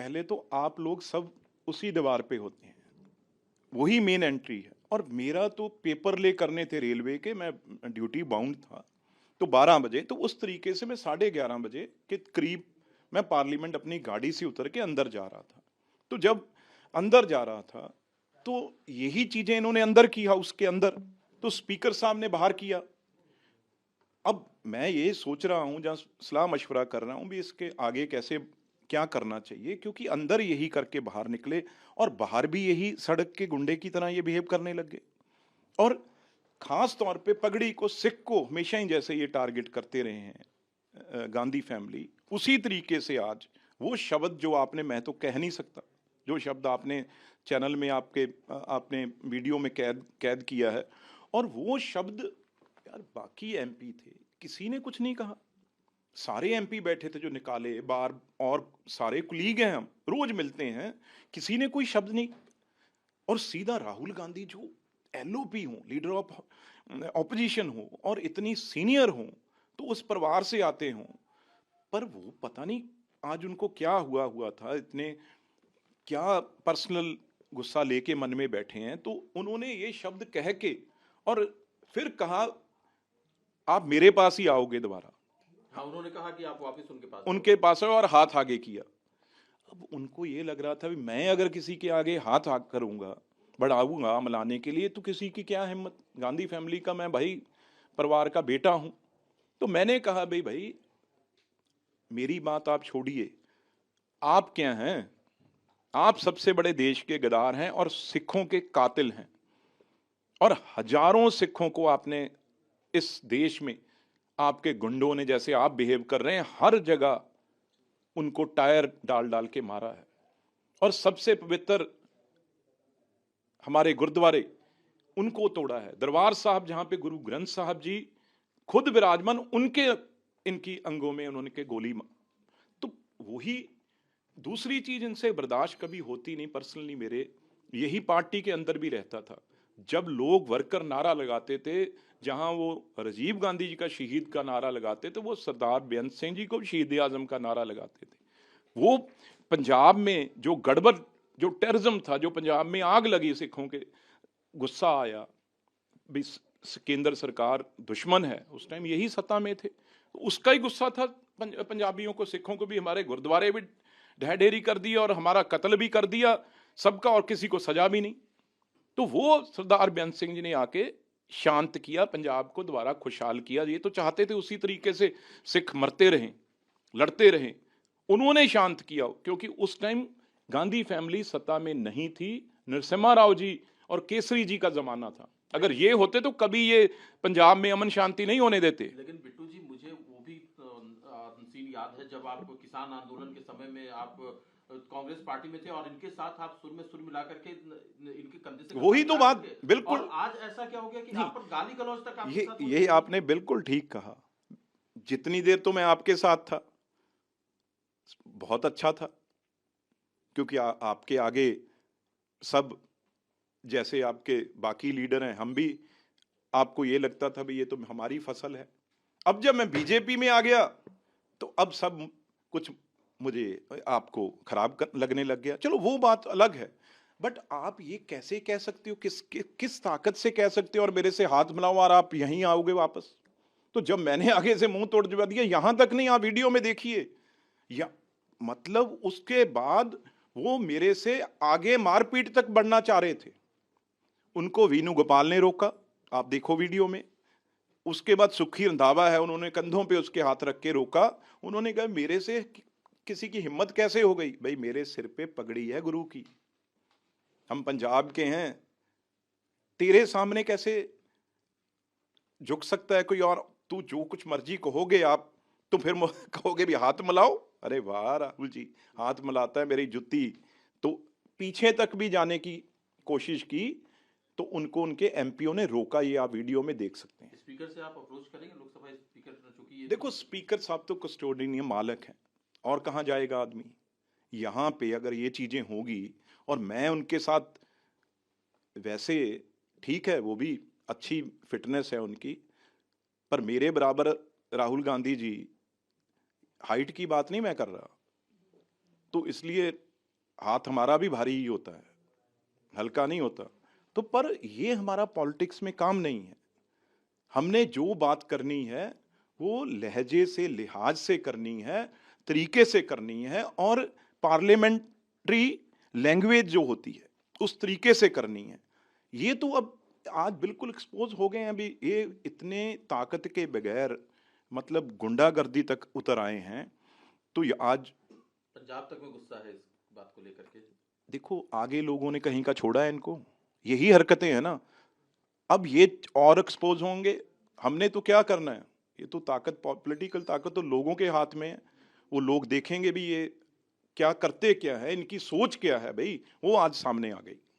पहले तो आप लोग सब उसी दीवार पे होते हैं, वही मेन एंट्री है। और मेरा तो पेपर ले करने थे रेलवे के, मैं ड्यूटी बाउंड था, तो 12 बजे, तो उस तरीके से मैं 11:30 बजे के करीब मैं पार्लियामेंट अपनी गाड़ी से उतर के अंदर जा रहा था। तो जब अंदर जा रहा था तो यही चीजें इन्होंने अंदर की, हाउस के अंदर, तो स्पीकर साहब ने बाहर किया। अब मैं ये सोच रहा हूं, जहां सलाह मशवरा कर रहा हूं भी इसके आगे कैसे क्या करना चाहिए, क्योंकि अंदर यही करके बाहर निकले और बाहर भी यही सड़क के गुंडे की तरह ये बिहेव करने लग गए। और खास तौर पे पगड़ी को, सिख को हमेशा ही जैसे ये टारगेट करते रहे हैं गांधी फैमिली, उसी तरीके से आज वो शब्द जो आपने, मैं तो कह नहीं सकता, जो शब्द आपने चैनल में आपने वीडियो में कैद किया है, और वो शब्द यार बाकी एमपी थे, किसी ने कुछ नहीं कहा। सारे एमपी बैठे थे जो निकाले बार, और सारे कुलीग हैं, हम रोज मिलते हैं, किसी ने कोई शब्द नहीं। और सीधा राहुल गांधी जो एलओपी हो, लीडर ऑफ ऑपोजिशन हो, और इतनी सीनियर हो, तो उस परिवार से आते हो, पर वो पता नहीं आज उनको क्या हुआ था, इतने क्या पर्सनल गुस्सा लेके मन में बैठे हैं। तो उन्होंने ये शब्द कह के और फिर कहा आप मेरे पास ही आओगे दोबारा। हाँ, उन्होंने कहा कि आप वापस उनके पास आओ, और हाथ आगे किया। अब उनको ये लग रहा था भी मैं अगर किसी के आगे हाथ आग करूंगा, बढ़ाऊंगा मिलाने के लिए, तो किसी की क्या हिम्मत। गांधी फैमिली का मैं भाई परिवार का बेटा हूं। तो मैंने कहा भाई मेरी बात आप छोड़िए, आप क्या हैं, आप सबसे बड़े देश के गद्दार हैं और सिखों के कातिल हैं, और हजारों सिखों को आपने इस देश में, आपके गुंडों ने जैसे आप बिहेव कर रहे हैं, हर जगह उनको टायर डाल डाल के मारा है। और सबसे पवित्र हमारे गुरुद्वारे, उनको तोड़ा है। दरबार साहब जहां पे गुरु ग्रंथ साहब जी खुद विराजमान, उनके इनकी अंगों में उन्होंने के गोली तो वही दूसरी चीज इनसे बर्दाश्त कभी होती नहीं। पर्सनली मेरे यही पार्टी के अंदर भी रहता था, जब लोग वर्कर नारा लगाते थे, जहां वो राजीव गांधी जी का शहीद का नारा लगाते थे, वो सरदार बेअंत सिंह जी को शहीद आजम का नारा लगाते थे। वो पंजाब में जो गड़बड़, जो टेररिज्म था, जो पंजाब में आग लगी सिखों के, गुस्सा आया भी केंद्र सरकार दुश्मन है, उस टाइम यही सत्ता में थे, उसका ही गुस्सा था पंजाबियों को, सिखों को भी। हमारे गुरुद्वारे भी ढह ढेरी कर दिया और हमारा कत्ल भी कर दिया सबका, और किसी को सजा भी नहीं। तो वो सरदार बेअंत सिंह जी ने आके शांत किया, पंजाब को दोबारा खुशहाल किया। ये तो चाहते थे उसी तरीके से सिख मरते रहें, लड़ते रहें, उन्होंने शांत किया, क्योंकि उस टाइम गांधी फैमिली सत्ता में नहीं थी, नरसिम्हा राव जी और केसरी जी का जमाना था। अगर ये होते तो कभी ये पंजाब में अमन शांति नहीं होने देते। लेकिन बिट्टू जी, मुझे वो भी सीन याद है जब आप किसान आंदोलन के समय में आप कांग्रेस पार्टी में थे और इनके साथ आप सुर में सुर मिला करके इनके कंधे से वही तो बात, बिल्कुल। और आज ऐसा क्या हो गया कि आप पर गाली गलौज तक आपके साथ ये आपने बिल्कुल ठीक कहा। जितनी देर तो मैं आपके साथ था बहुत अच्छा था, क्योंकि आपके आगे सब जैसे आपके बाकी लीडर हैं, हम भी, आपको ये लगता था भी ये तो हमारी फसल है। अब जब मैं बीजेपी में आ गया तो अब सब कुछ मुझे आपको खराब लगने लग गया। चलो वो बात अलग है, बट आप ये कैसे कह सकते हो, किस ताकत से कह सकते हो और मेरे से हाथ मिलाओ और आप यहीं आओगे वापस। तो जब मैंने आगे से मुंह तोड़ दिया, यहां तक नहीं, आप वीडियो में देखिए, या मतलब उसके बाद वो मेरे से आगे मारपीट तक बढ़ना चाह रहे थे। उनको वीनू गोपाल ने रोका, आप देखो वीडियो में। उसके बाद सुखी रंधावा है, उन्होंने कंधों पे उसके हाथ रख के रोका। उन्होंने कहा मेरे से किसी की हिम्मत कैसे हो गई। भाई मेरे सिर पे पगड़ी है गुरु की, हम पंजाब के हैं, तेरे सामने कैसे झुक सकता है कोई और। तू जो कुछ मर्जी कहोगे आप, तो फिर कहोगे भी हाथ मिलाओ। अरे वाह राहुल जी, हाथ मिलाता है मेरी जुत्ती। तो पीछे तक भी जाने की कोशिश की, तो उनको उनके एमपीओ ने रोका। ये आप वीडियो में देख सकते हैं। स्पीकर से आप अप्रोच करेंगे, लोकसभा स्पीकर, चूंकि ये देखो स्पीकर साहब तो कस्टोडियन मालक हैं, और कहाँ जाएगा आदमी। यहाँ पे अगर ये चीजें होगी, और मैं उनके साथ, वैसे ठीक है वो भी अच्छी फिटनेस है उनकी, पर मेरे बराबर राहुल गांधी जी, हाइट की बात नहीं मैं कर रहा, तो इसलिए हाथ हमारा भी भारी ही होता है, हल्का नहीं होता। तो पर ये हमारा पॉलिटिक्स में काम नहीं है। हमने जो बात करनी है वो लहजे से, लिहाज से करनी है, तरीके से करनी है, और पार्लियामेंट्री लैंग्वेज जो होती है उस तरीके से करनी है। ये तो अब आज बिल्कुल एक्सपोज हो गए हैं। अभी ये इतने ताकत के बगैर मतलब गुंडागर्दी तक उतर आए हैं। तो ये आज पंजाब तक में गुस्सा है इस बात को लेकर के। देखो, आगे लोगों ने कहीं का छोड़ा है इनको, यही हरकतें हैं ना। अब ये और एक्सपोज होंगे। हमने तो क्या करना है, ये तो ताकत, पॉलिटिकल ताकत तो लोगों के हाथ में है। वो लोग देखेंगे भी ये क्या करते क्या है, इनकी सोच क्या है भाई, वो आज सामने आ गई।